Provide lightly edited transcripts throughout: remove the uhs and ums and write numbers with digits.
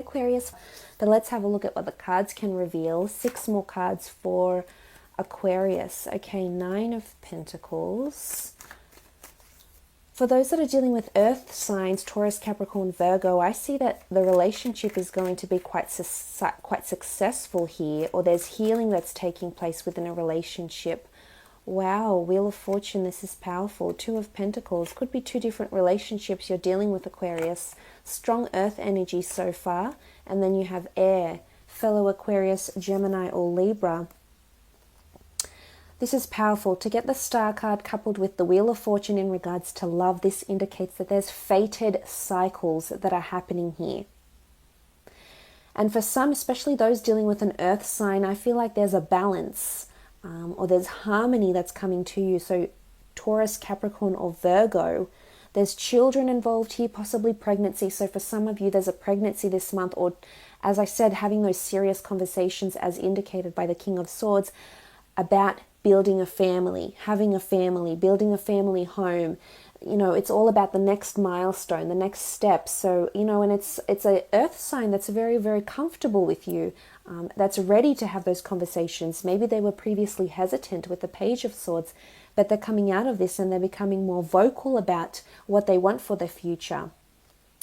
Aquarius. But let's have a look at what the cards can reveal. 6 more cards for Aquarius. Okay, 9 of Pentacles. For those that are dealing with earth signs, Taurus, Capricorn, Virgo, I see that the relationship is going to be quite successful here, or there's healing that's taking place within a relationship. Wow, Wheel of Fortune, this is powerful. 2 of Pentacles, could be 2 different relationships you're dealing with, Aquarius. Strong earth energy so far, and then you have air, fellow Aquarius, Gemini or Libra. This is powerful. To get the Star card coupled with the Wheel of Fortune in regards to love, this indicates that there's fated cycles that are happening here. And for some, especially those dealing with an earth sign, I feel like there's a balance or there's harmony that's coming to you. So Taurus, Capricorn or Virgo, there's children involved here, possibly pregnancy. So for some of you, there's a pregnancy this month, or as I said, having those serious conversations as indicated by the King of Swords about building a family, having a family, building a family home. You know, it's all about the next milestone, the next step. So, you know, and it's a earth sign that's very, very comfortable with you, that's ready to have those conversations. Maybe they were previously hesitant with the Page of Swords, but they're coming out of this and they're becoming more vocal about what they want for their future.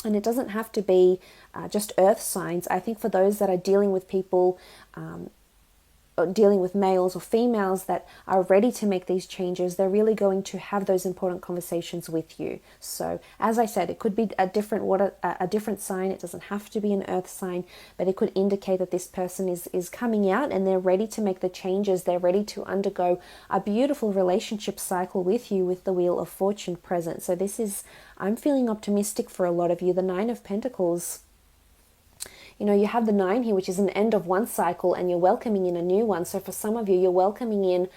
And it doesn't have to be just earth signs. I think for those that are dealing with people, dealing with males or females that are ready to make these changes, they're really going to have those important conversations with you. So as I said, it could be a different sign. It doesn't have to be an earth sign, but it could indicate that this person is coming out and they're ready to make the changes. They're ready to undergo a beautiful relationship cycle with you, with the Wheel of Fortune present. So this is, I'm feeling optimistic for a lot of you. The 9 of Pentacles, you know, you have the 9 here, which is an end of one cycle, and you're welcoming in a new one. So for some of you, you're welcoming in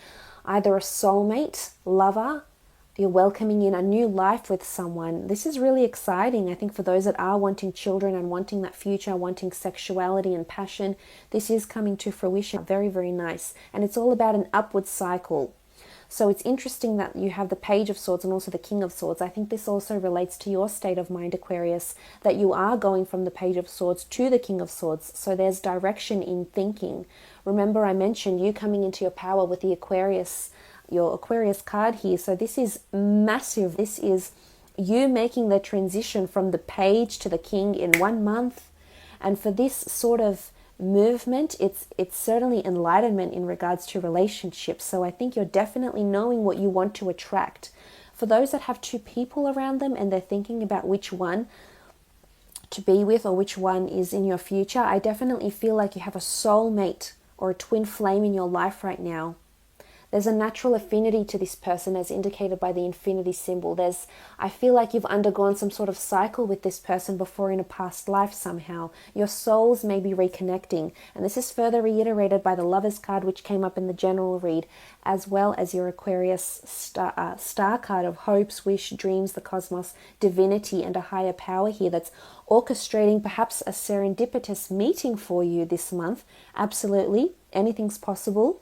either a soulmate, lover, you're welcoming in a new life with someone. This is really exciting. I think for those that are wanting children and wanting that future, wanting sexuality and passion, this is coming to fruition. Very, very nice. And it's all about an upward cycle. So it's interesting that you have the Page of Swords and also the King of Swords. I think this also relates to your state of mind, Aquarius, that you are going from the Page of Swords to the King of Swords. So there's direction in thinking. Remember, I mentioned you coming into your power with the Aquarius, your Aquarius card here. So this is massive. This is you making the transition from the Page to the King in 1 month. And for this sort of movement, it's certainly enlightenment in regards to relationships. So I think you're definitely knowing what you want to attract. For those that have 2 people around them and they're thinking about which one to be with or which one is in your future, I definitely feel like you have a soulmate or a twin flame in your life right now. There's a natural affinity to this person as indicated by the infinity symbol. I feel like you've undergone some sort of cycle with this person before in a past life somehow. Your souls may be reconnecting. And this is further reiterated by the Lovers card, which came up in the general read, as well as your Aquarius star card of hopes, wish, dreams, the cosmos, divinity, and a higher power here that's orchestrating perhaps a serendipitous meeting for you this month. Absolutely. Anything's possible.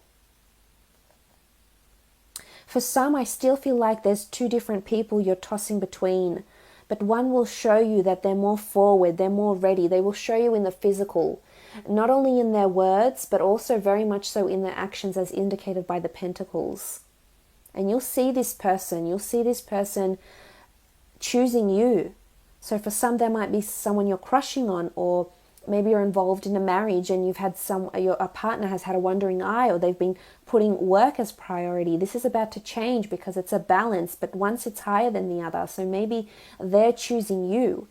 For some, I still feel like there's 2 different people you're tossing between, but one will show you that they're more forward, they're more ready. They will show you in the physical, not only in their words, but also very much so in their actions as indicated by the Pentacles. And you'll see this person choosing you. So for some, there might be someone you're crushing on, or maybe you're involved in a marriage and you've had a partner has had a wandering eye, or they've been putting work as priority. This is about to change because it's a balance, but once it's higher than the other. So maybe they're choosing you.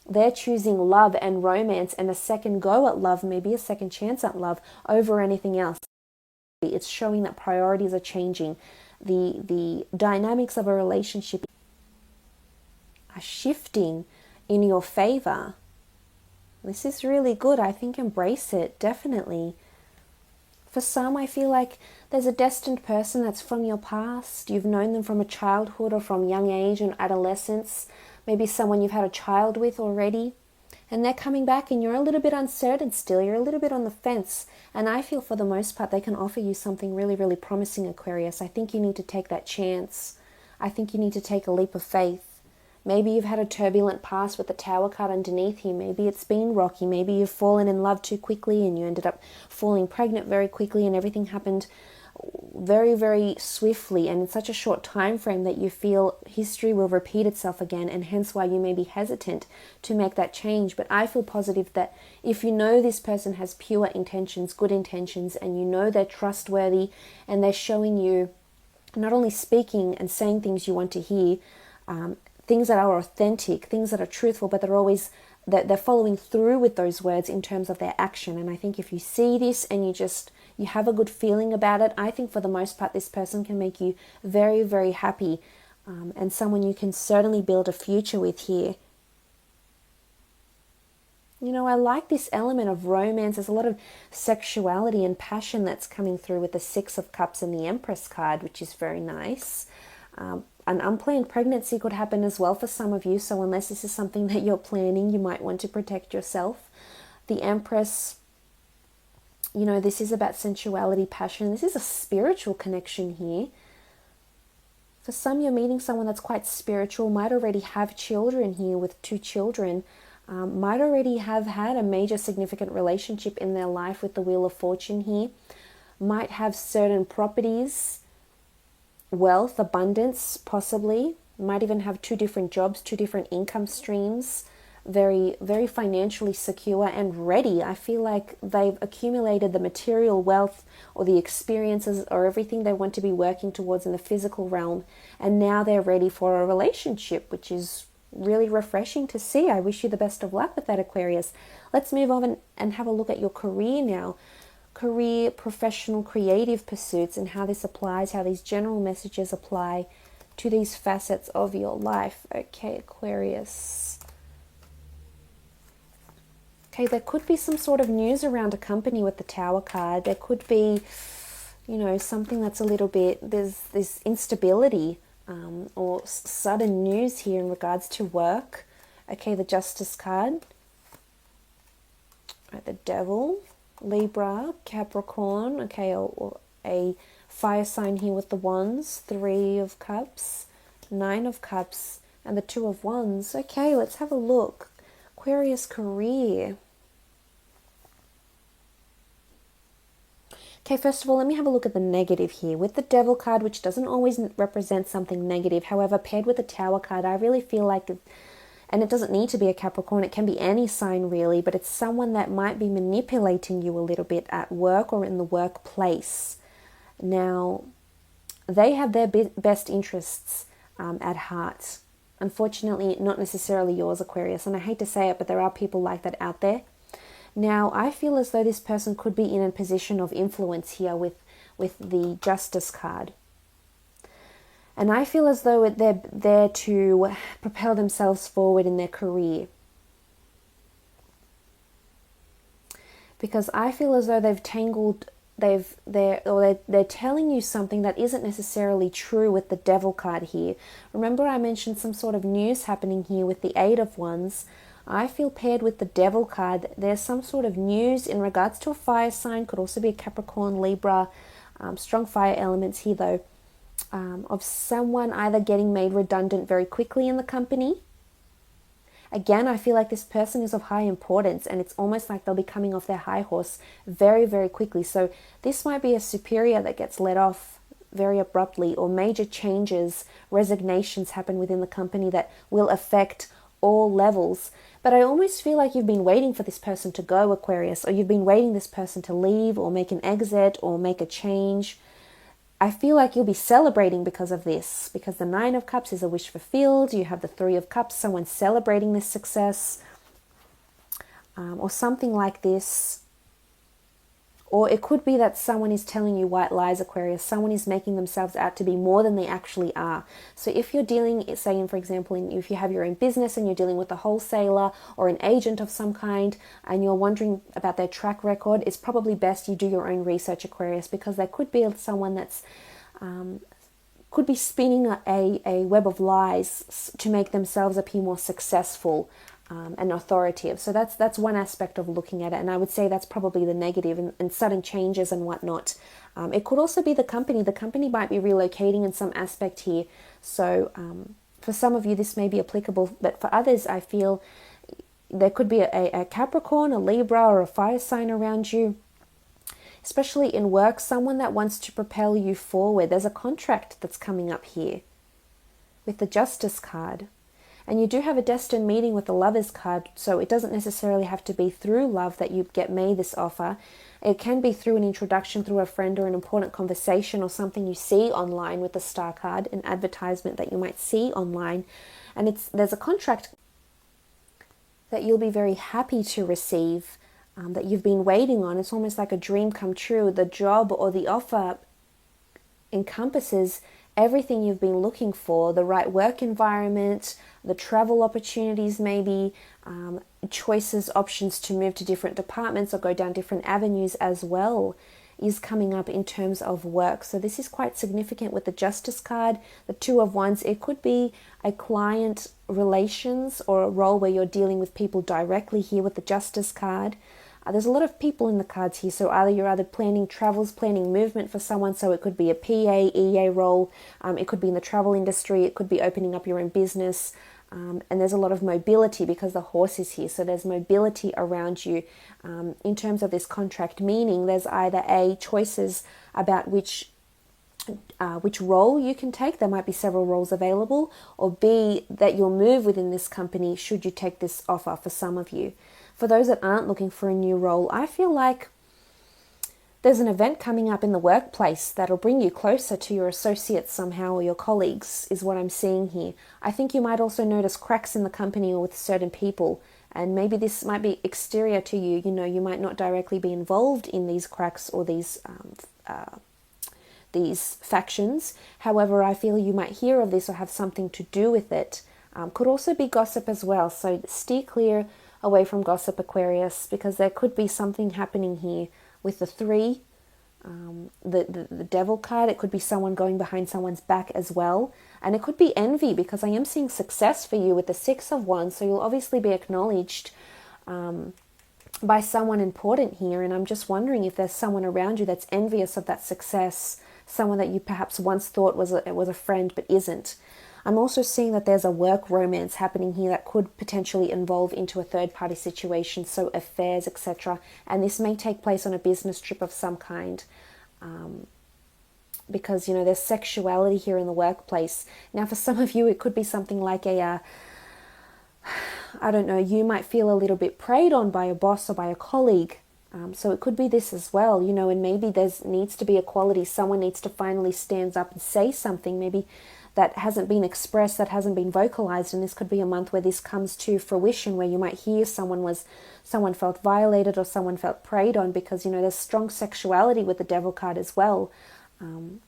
They're choosing love and romance and a second go at love, maybe a second chance at love over anything else. It's showing that priorities are changing. The dynamics of a relationship are shifting in your favor. This is really good. I think embrace it, definitely. For some, I feel like there's a destined person that's from your past. You've known them from a childhood or from young age and adolescence. Maybe someone you've had a child with already. And they're coming back and you're a little bit uncertain still. You're a little bit on the fence. And I feel for the most part they can offer you something really, really promising, Aquarius. I think you need to take that chance. I think you need to take a leap of faith. Maybe you've had a turbulent past with the Tower card underneath here. Maybe it's been rocky. Maybe you've fallen in love too quickly and you ended up falling pregnant very quickly, and everything happened very, very swiftly and in such a short time frame that you feel history will repeat itself again, and hence why you may be hesitant to make that change. But I feel positive that if you know this person has pure intentions, good intentions, and you know they're trustworthy and they're showing you not only speaking and saying things you want to hear, things that are authentic, things that are truthful, but they're following through with those words in terms of their action. And I think if you see this and you have a good feeling about it, I think for the most part this person can make you very, very happy, and someone you can certainly build a future with here. I like this element of romance. There's a lot of sexuality and passion that's coming through with the Six of Cups and the Empress card, which is very nice. An unplanned pregnancy could happen as well for some of you, so unless this is something that you're planning, you might want to protect yourself. The Empress, this is about sensuality, passion. This is a spiritual connection here. For some, you're meeting someone that's quite spiritual, might already have children here with 2 children, might already have had a major significant relationship in their life with the Wheel of Fortune here, might have certain properties, wealth, abundance, possibly, might even have 2 different jobs, 2 different income streams, very, very financially secure and ready. I feel like they've accumulated the material wealth or the experiences or everything they want to be working towards in the physical realm, and now they're ready for a relationship, which is really refreshing to see. I wish you the best of luck with that, Aquarius. Let's move on and have a look at your career now. Career, professional, creative pursuits, and how this applies, how these general messages apply to these facets of your life. Okay, Aquarius. Okay, there could be some sort of news around a company with the Tower card. There could be, something that's a little bit, there's this instability or sudden news here in regards to work. Okay, the Justice card. Right, the Devil. Libra, Capricorn, okay, or a fire sign here with the Wands, 3 of Cups, 9 of Cups, and the 2 of Wands. Okay, let's have a look. Aquarius career. Okay, first of all, let me have a look at the negative here. With the Devil card, which doesn't always represent something negative, however, paired with the Tower card, I really feel like, and it doesn't need to be a Capricorn, it can be any sign really, but it's someone that might be manipulating you a little bit at work or in the workplace. Now, they have their best interests at heart. Unfortunately, not necessarily yours, Aquarius, and I hate to say it, but there are people like that out there. Now, I feel as though this person could be in a position of influence here with the Justice card. And I feel as though they're there to propel themselves forward in their career. Because I feel as though they're telling you something that isn't necessarily true with the Devil card here. Remember I mentioned some sort of news happening here with the 8 of Wands. I feel paired with the Devil card, there's some sort of news in regards to a fire sign, could also be a Capricorn, Libra, strong fire elements here though. Of someone either getting made redundant very quickly in the company. Again, I feel like this person is of high importance and it's almost like they'll be coming off their high horse very, very quickly. So this might be a superior that gets let off very abruptly, or major changes, resignations happen within the company that will affect all levels. But I almost feel like you've been waiting for this person to go, Aquarius, or you've been waiting this person to leave or make an exit or make a change. I feel like you'll be celebrating because of this, because the 9 of Cups is a wish fulfilled. You have the 3 of Cups, someone celebrating this success, or something like this. Or it could be that someone is telling you white lies, Aquarius. Someone is making themselves out to be more than they actually are. So if you're dealing, say, for example, if you have your own business and you're dealing with a wholesaler or an agent of some kind, and you're wondering about their track record, it's probably best you do your own research, Aquarius, because there could be someone that's could be spinning a web of lies to make themselves appear more successful and authoritative. So that's one aspect of looking at it, and I would say that's probably the negative, and sudden changes and whatnot. It could also be the company. The company might be relocating in some aspect here, so For some of you, this may be applicable, but for others, I feel there could be a Capricorn, a Libra, or a fire sign around you, especially in work, someone that wants to propel you forward. There's a contract that's coming up here with the Justice card. And you do have a destined meeting with the Lovers card, so it doesn't necessarily have to be through love that you get made this offer. It can be through an introduction, through a friend, or an important conversation, or something you see online with the Star card, an advertisement that you might see online. And there's a contract that you'll be very happy to receive, that you've been waiting on. It's almost like a dream come true. The job or the offer encompasses everything you've been looking for: the right work environment, the travel opportunities, maybe choices, options to move to different departments or go down different avenues as well is coming up in terms of work. So this is quite significant with the Justice card, the Two of Wands. It could be a client relations or a role where you're dealing with people directly here with the Justice card. There's a lot of people in the cards here, so you're planning travels, planning movement for someone, so it could be a PA, EA role, it could be in the travel industry, it could be opening up your own business, and there's a lot of mobility because the horse is here, so there's mobility around you in terms of this contract, meaning there's either A, choices about which role you can take. There might be several roles available, or B, that you'll move within this company should you take this offer for some of you. For those that aren't looking for a new role, I feel like there's an event coming up in the workplace that'll bring you closer to your associates somehow, or your colleagues, is what I'm seeing here. I think you might also notice cracks in the company or with certain people, and maybe this might be exterior to you. You might not directly be involved in these cracks or these factions. However, I feel you might hear of this or have something to do with it. Could also be gossip as well, so steer clear away from gossip, Aquarius, because there could be something happening here with the 3, the Devil card. It could be someone going behind someone's back as well, and it could be envy, because I am seeing success for you with the 6 of Wands, so you'll obviously be acknowledged by someone important here, and I'm just wondering if there's someone around you that's envious of that success, someone that you perhaps once thought was a friend but isn't. I'm also seeing that there's a work romance happening here that could potentially involve into a third-party situation, so affairs, etc. And this may take place on a business trip of some kind, because, there's sexuality here in the workplace. Now, for some of you, it could be something like I don't know, you might feel a little bit preyed on by a boss or by a colleague. So it could be this as well, and maybe there needs to be equality. Someone needs to finally stand up and say something, maybe that hasn't been expressed, that hasn't been vocalized, and this could be a month where this comes to fruition, where you might hear someone felt violated or someone felt preyed on, because there's strong sexuality with the Devil card as well. And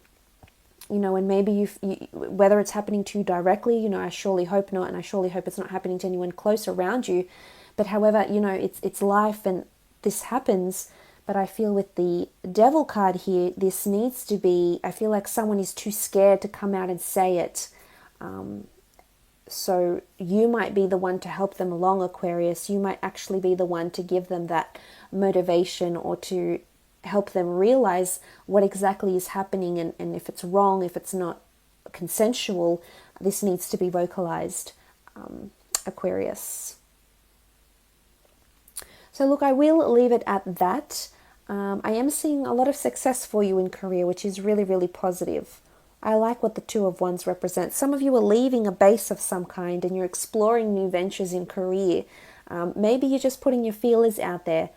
maybe you whether it's happening to you directly, I surely hope not, and I surely hope it's not happening to anyone close around you. But however, it's life and this happens. But I feel with the Devil card here, this needs to be, I feel like someone is too scared to come out and say it. So you might be the one to help them along, Aquarius. You might actually be the one to give them that motivation, or to help them realize what exactly is happening, and if it's wrong, if it's not consensual, this needs to be vocalized, Aquarius. So look, I will leave it at that. I am seeing a lot of success for you in career, which is really, really positive. I like what the Two of Wands represents. Some of you are leaving a base of some kind and you're exploring new ventures in career. Maybe you're just putting your feelers out there.